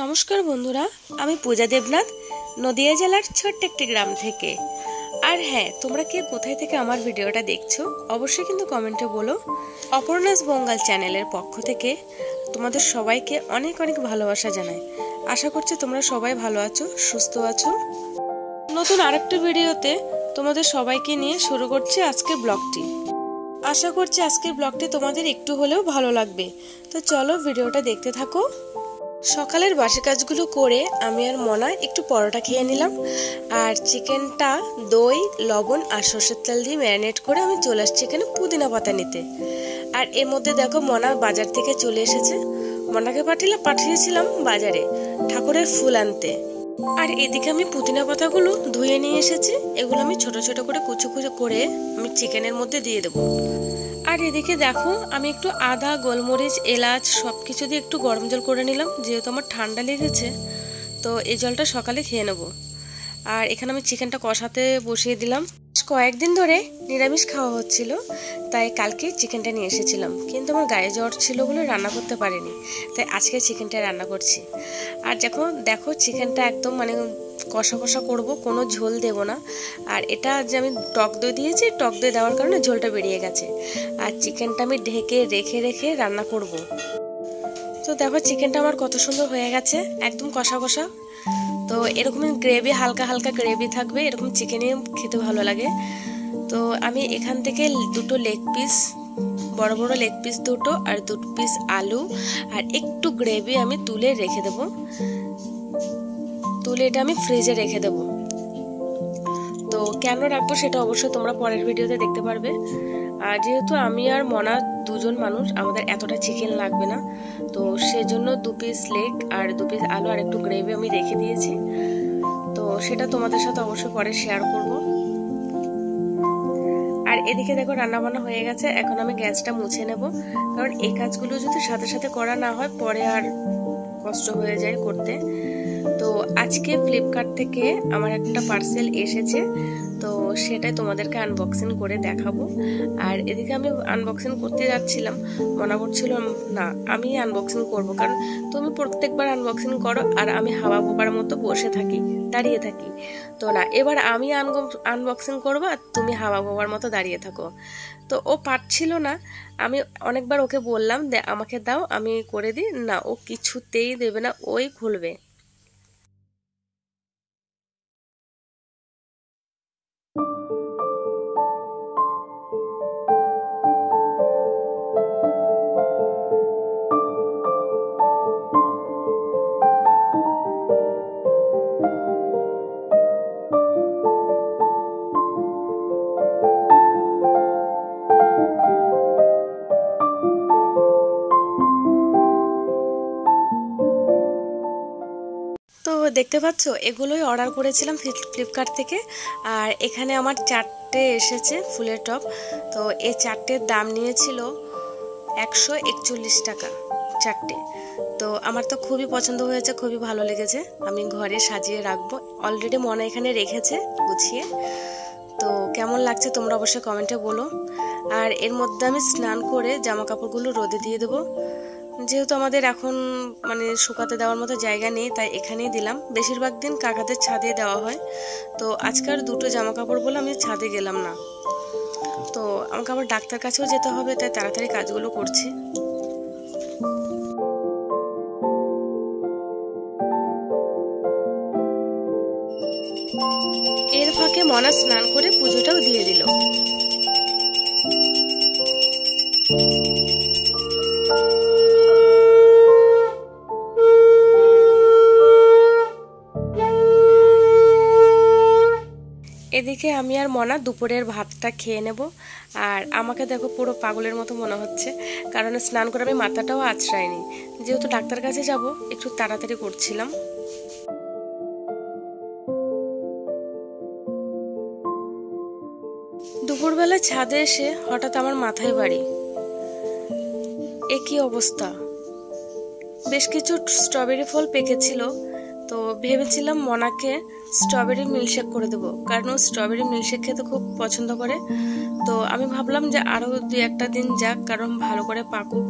নমস্কার বন্ধুরা, আমি পূজা দেবনাথ, নদিয়া জেলার ছোট্ট একটি গ্রাম থেকে। আর হ্যাঁ, তোমরা কে কোথায় থেকে আমার ভিডিওটা দেখছো অবশ্যই কিন্তু কমেন্টে বলো। অপর্ণাস বঙ্গাল চ্যানেলের পক্ষ থেকে তোমাদের সবাইকে অনেক অনেক ভালোবাসা জানাই। আশা করছি তোমরা সবাই ভালো আছো, সুস্থ আছো। নতুন আরেকটা ভিডিওতে তোমাদের সবাইকে নিয়ে শুরু করছি আজকের ব্লগটি। আশা করছি আজকের ব্লগটি তোমাদের একটু হলেও ভালো লাগবে। তো চলো ভিডিওটা দেখতে থাকো। সকালের বাসি কাজগুলো করে আমি আর মনা একটু পরোটা খেয়ে নিলাম। আর চিকেনটা দই, লবণ আর সর্ষের তেল দিয়ে ম্যারিনেট করে আমি চলে আসছি এখানে পুদিনা পাতা নিতে। আর এর মধ্যে দেখো মনা বাজার থেকে চলে এসেছে। মনাকে পাঠিয়েছিলাম বাজারে ঠাকুরের ফুল আনতে। আর এদিকে আমি পুদিনা পাতাগুলো ধুয়ে নিয়ে এসেছি। এগুলো আমি ছোট ছোট করে কুচো কুচো করে আমি চিকেনের মধ্যে দিয়ে দেবো। আর এদিকে দেখো আমি একটু আদা, গোলমরিচ, এলাচ সবকিছু দিয়ে একটু গরম জল করে নিলাম, যেহেতু আমার ঠান্ডা লেগেছে। তো এই জলটা সকালে খেয়ে নেব। আর এখানে আমি চিকেনটা কষাতে বসিয়ে দিলাম। কয়েকদিন ধরে নিরামিষ খাওয়া হচ্ছিল, তাই কালকে চিকেনটা নিয়ে এসেছিলাম, কিন্তু আমার গায়ে জ্বর ছিল বলে রান্না করতে পারিনি, তাই আজকে চিকেনটা রান্না করছি। আর যখন দেখো চিকেনটা একদম কষা কষা করব, কোনো ঝোল দেব না। আর এটা যে আমি টক দই দিয়েছি, টক দই দেওয়ার কারণে ঝোলটা বেরিয়ে গেছে। আর চিকেনটা আমি ঢেকে রেখে রেখে রান্না করব। তো দেখো চিকেনটা আমার কত সুন্দর হয়ে গেছে, একদম কষা কষা। তো এরকম গ্রেভি, হালকা হালকা গ্রেভি থাকবে, এরকম চিকেনে খেতে ভালো লাগে। তো আমি এখান থেকে দুটো লেগ পিস, বড় বড় লেগ পিস দুটো, আর দুটো পিস আলু আর একটু গ্রেভি আমি তুলে রেখে দেবো। তুলে এটা আমি ফ্রিজে রেখে দেবো। তো কেন রাখবো সেটা অবশ্যই তোমরা পরের ভিডিওতে দেখতে পারবে। আর যেহেতু আমি আর মনা দুজন মানুষ, আমাদের এতটা চিকেন লাগবে না, তো সেজন্য 2 পিস লেগ আর 2 পিস আলু আর একটু গ্রেভি আমি রেখে দিয়েছি। তো সেটা তোমাদের সাথে অবশ্যই পরে শেয়ার করব। আর এদিকে দেখো রান্না বান্না হয়ে গেছে। এখন আমি গ্যাসটা মুছে নেব, কারণ এই কাজগুলো যদি সাথে সাথে করা না হয় পরে আর কষ্ট হয়ে যায় করতে। তো আজকে ফ্লিপকার্ট থেকে আমার একটা পার্সেল এসেছে, তো সেটাই তোমাদেরকে আনবক্সিং করে দেখাবো। আর এদিকে আমি আনবক্সিং করতে যাচ্ছিলাম, মনে করছিল না আমি আনবক্সিং করব, কারণ তুমি প্রত্যেকবার আনবক্সিং করো আর আমি হাওয়া বোবার মতো বসে থাকি, দাঁড়িয়ে থাকি। তো না, এবার আমি আনবক্সিং করবো আর তুমি হাওয়া বোবার মতো দাঁড়িয়ে থাকো। তো ও পারছিল না। আমি অনেকবার ওকে বললাম আমাকে দাও, আমি করে দিই, না ও কিছুতেই দেবে না, ওই খুলবে। তো দেখতে পাচ্ছ এগুলোই অর্ডার করেছিলাম ফ্লিপকার্ট থেকে। আর এখানে আমার 4টে এসেছে ফুলের টব। তো এই 4টের দাম নিয়েছিল 141 টাকা 4টে। তো আমার তো খুবই পছন্দ হয়েছে, খুবই ভালো লেগেছে। আমি ঘরে সাজিয়ে রাখবো, অলরেডি মনে এখানে রেখেছে গুছিয়ে। তো কেমন লাগছে তোমরা অবশ্যই কমেন্টে বলো। আর এর মধ্যে আমি স্নান করে জামা কাপড়গুলো রোদে দিয়ে দেবো। যেহেতু আমাদের এখন শুকাতে দেওয়ার মতো জায়গা নেই, তাই এখানেই দিলাম। বেশিরভাগ দিন কাকাদের ছাদে দেওয়া হয়। তো আজকাল দুটো জামা কাপড় বলে আমি ছাদে গেলাম না। তো আমাকে আবার ডাক্তার কাছেও যেতে হবে, তাই তাড়াতাড়ি কাজগুলো করছি। এর ফাঁকে মনা স্নান করে পুজোটাও দিয়ে দিল। এদিকে আমি আর মনা দুপুরের ভাতটা খেয়ে নেব। আর আমাকে দেখো পুরো পাগলের মতো মনে হচ্ছে, কারণ স্নান করে আমি মাথাটাও আঁচড়াইনি, যেহেতু ডাক্তার কাছে যাব একটু তাড়াতাড়ি করছিলাম। দুপুরবেলা ছাদে এসে হঠাৎ আমার মাথায় বাড়ি, এ কি অবস্থা। বেশ কিছু স্ট্রবেরি ফল পেকেছিল, তো ভেবেছিলাম মনাকে স্ট্রবেরি মিল্কশেক করে দেবো, কারণ ও স্ট্রবেরি মিল্কশেক খেতে খুব পছন্দ করে। তো আমি ভাবলাম যে আরও 2-1 দিন যাক, কারণ ভালো করে পাকুক।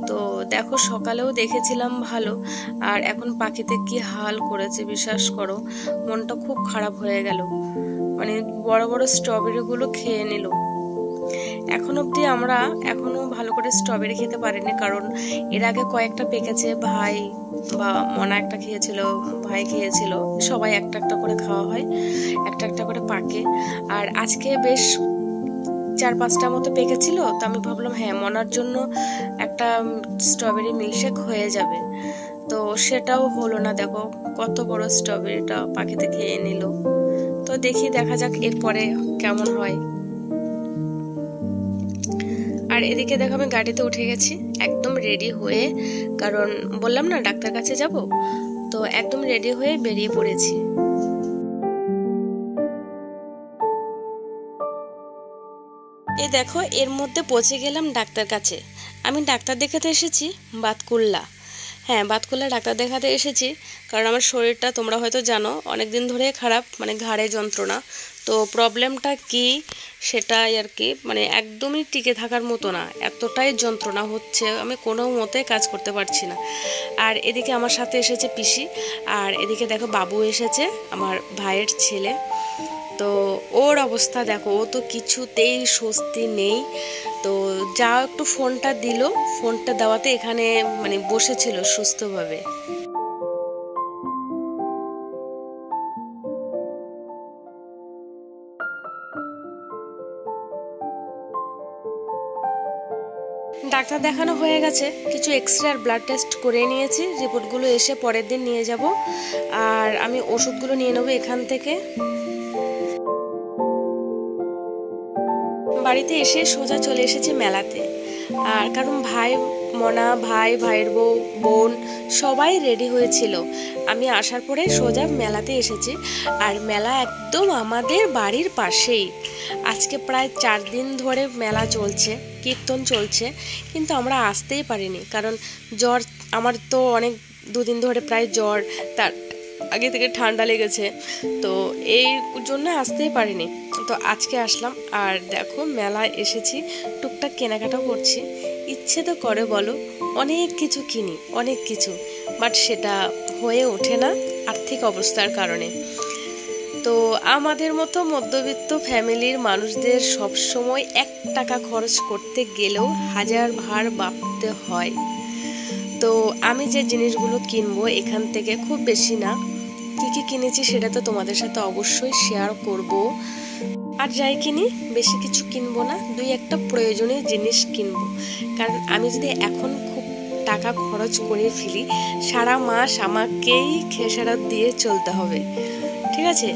তো দেখো সকালেও দেখেছিলাম ভালো, আর এখন পাখিতে কি হাল করেছে বিশ্বাস করো, মনটা খুব খারাপ হয়ে গেল। মানে বড় বড় স্ট্রবেরিগুলো খেয়ে নিল। এখন অবধি আমরা এখনো ভালো করে স্ট্রবেরি খেতে পারিনি, কারণ এর আগে কয়েকটা পেকেছে, ভাই বা মনা একটা খেয়েছিল, ভাই খেয়েছিল, সবাই একটা একটা করে খাওয়া হয়, একটা একটা করে পাকে। আর আজকে বেশ 4-5টা মতো পেকেছিল, তো আমি ভাবলাম হ্যাঁ মনার জন্য একটা স্ট্রবেরি মিল্কশেক হয়ে যাবে। তো সেটাও হলো না, দেখো কত বড় স্ট্রবেরিটা পাখিতে খেয়ে নিল। তো দেখা যাক এরপরে কেমন হয়। আর এদিকে দেখো আমি গাড়িতে উঠে গেছি একদম রেডি হয়ে, কারণ বললাম না ডাক্তার কাছে যাব, তো একদম রেডি হয়ে বেরিয়ে পড়েছি। এই দেখো এর মধ্যে পৌঁছে গেলাম ডাক্তার কাছে। আমি ডাক্তার দেখাতে এসেছি বাতকুল্লা। হ্যাঁ, বাতকুল্লা ডাক্তার দেখাতে এসেছি, কারণ আমার শরীরটা তোমরা হয়তো জানো অনেক দিন ধরে খারাপ, মানে ঘাড়ে যন্ত্রণা। তো প্রবলেমটা কি সেটাই আর কি, মানে একদমই টিকে থাকার মতো না, এতটাই যন্ত্রণা হচ্ছে, আমি কোনো মতে কাজ করতে পারছি না। আর এদিকে আমার সাথে এসেছে পিসি, আর এদিকে দেখো বাবু এসেছে, আমার ভাইয়ের ছেলে। তো ওর অবস্থা দেখো, ও তো কিছুতেই স্বস্তি নেই। তো যা একটু ফোনটা দিল, ফোনটা দেওয়াতে এখানে মানে বসেছিল সুস্থভাবে। ডাক্তার দেখানো হয়ে গেছে, কিছু এক্সরে আর ব্লাড টেস্ট করে নিয়েছি, রিপোর্টগুলো এসে পরের দিন নিয়ে যাব। আর আমি ওষুধগুলো নিয়ে নেবো এখান থেকে। বাড়িতে এসে সোজা চলে এসেছি মেলাতে। আর কারণ মনা ভাই, ভাইয়ের বউ, বোন সবাই রেডি হয়েছিল। আমি আসার পরে সোজা মেলাতে এসেছি। আর মেলা একদম আমাদের বাড়ির পাশেই। আজকে প্রায় 4 দিন ধরে মেলা চলছে, কীর্তন চলছে, কিন্তু আমরা আসতেই পারিনি, কারণ জ্বর, আমার তো অনেক 2 দিন ধরে প্রায় জ্বর, তার আগে থেকে ঠান্ডা লেগেছে, তো এই জন্য আসতেই পারিনি। তো আজকে আসলাম। আর দেখো মেলায় এসেছি, টুকটাক কেনাকাটাও করছি। ইচ্ছে তো করে বলো অনেক কিছু কিনি, অনেক কিছু, বাট সেটা হয়ে ওঠে না আর্থিক অবস্থার কারণে। তো আমাদের মতো মধ্যবিত্ত ফ্যামিলির মানুষদের সবসময় 1 টাকা খরচ করতে গেলেও 1000 ভার ভাবতে হয়। তো আমি যে জিনিসগুলো কিনবো এখান থেকে খুব বেশি না, কি কিনেছি সেটা তো তোমাদের সাথে অবশ্যই শেয়ার করব। আর যাই কিনি বেশি কিছু কিনবো না, 2-1টা প্রয়োজনীয় জিনিস কিনবো, কারণ আমি যদি এখন খুব টাকা খরচ করে ফেলি, সারা মাস আমাকেই খেসারত দিয়ে চলতে হবে, ঠিক আছে?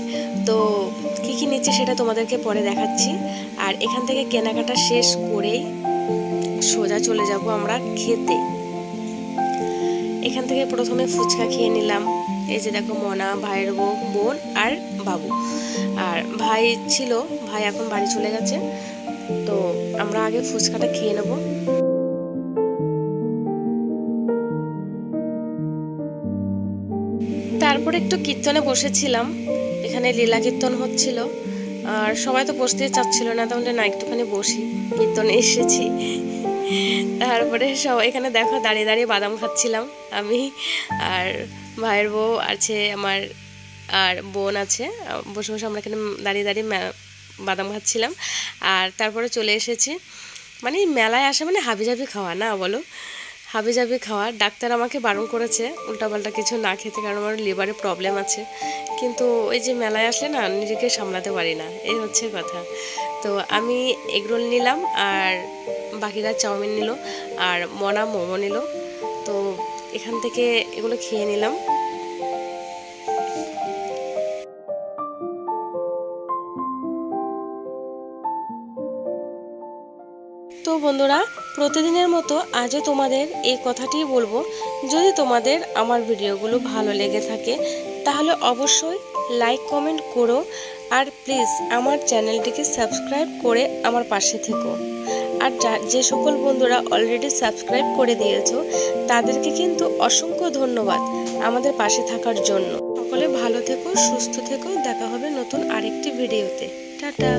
তো কি কিনেছি সেটা তোমাদেরকে পরে দেখাচ্ছি। আর এখান থেকে কেনাকাটা শেষ করেই সোজা চলে যাব আমরা খেতে। এখান থেকে প্রথমে ফুচকা খেয়ে নিলাম। এই যে দেখো মনা, ভাইয়ের বউ, বোন আর বাবু। আর ভাই ছিল, ভাই এখন বাড়ি চলে গেছে। তো আমরা আগে ফুচকাটা খেয়ে নেব। তারপরে একটু কীর্তনে বসেছিলাম, এখানে লীলা কীর্তন হচ্ছিল। আর সবাই তো বসতে চাচ্ছিল না, তাহলে না একটুখানি বসি, কীর্তনে এসেছি। তারপরে সবাই এখানে দেখো দাঁড়িয়ে দাঁড়িয়ে বাদাম খাচ্ছিলাম আমি, আর ভাইয়ের বউ আছে আমার, আর বোন আছে, বসে বসে আমরা এখানে দাঁড়িয়ে দাঁড়িয়ে বাদাম খাচ্ছিলাম। আর তারপরে চলে এসেছি, মানে মেলায় আসা মানে হাবিজাবি খাওয়া, না বলো? হাবিজাবি খাওয়া। ডাক্তার আমাকে বারণ করেছে উল্টাপাল্টা কিছু না খেতে, কারণ আমার লিভারে প্রবলেম আছে, কিন্তু ওই যে মেলায় আসলে না নিজেকে সামলাতে পারি না, এই হচ্ছে কথা। তো আমি এগরোল নিলাম, আর বাকিরা চাউমিন নিল, আর মনা মোমো নিল। তো এখান থেকে এগুলো খেয়ে নিলাম। তো বন্ধুরা, প্রতিদিনের মতো আজও তোমাদের এই কথাটিই বলবো, যদি তোমাদের আমার ভিডিওগুলো ভালো লেগে থাকে তাহলে অবশ্যই লাইক কমেন্ট করো, আর প্লিজ আমার চ্যানেলটিকে সাবস্ক্রাইব করে আমার পাশে থেকো। আর যে সকল বন্ধুরা অলরেডি সাবস্ক্রাইব করে দিয়েছো তাদেরকে কিন্তু অসংখ্য ধন্যবাদ আমাদের পাশে থাকার জন্য। সকলে ভালো থেকো, সুস্থ থেকো, দেখা হবে নতুন আরেকটি ভিডিওতে। টাটা।